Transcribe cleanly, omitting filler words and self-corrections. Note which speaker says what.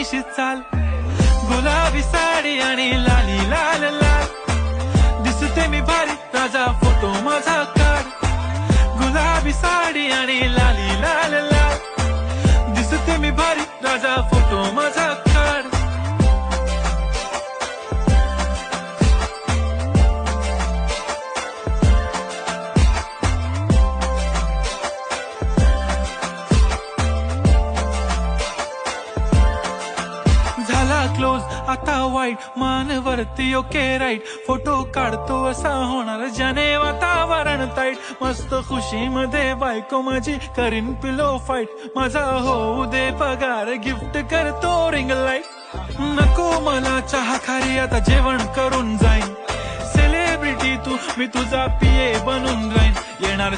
Speaker 1: मिशी चाल, गुलाबी साडी आणि लाली लाल लाल, दिसते मी भारी राजा फोटो माझा काढ, गुलाबी साडी आणि लाली लाल लाल, दिसते मी भारी राजा फोटो माझा काढ. झाला क्लोज आता वाईट, मानवरती ओके राईट, फोटो काढतो असा होणार ज्याने वातावरण ताईट, मस्त खुशी मध्ये बायको माझी करीन पिलो फाईट, माझा होऊ दे पगार गिफ्ट करतो रिंग लाईट, नको मला चहा खारी आता जेवण करून जाईन, सेलिब्रिटी तू मी तुझा पिये बनून राहीन, येणार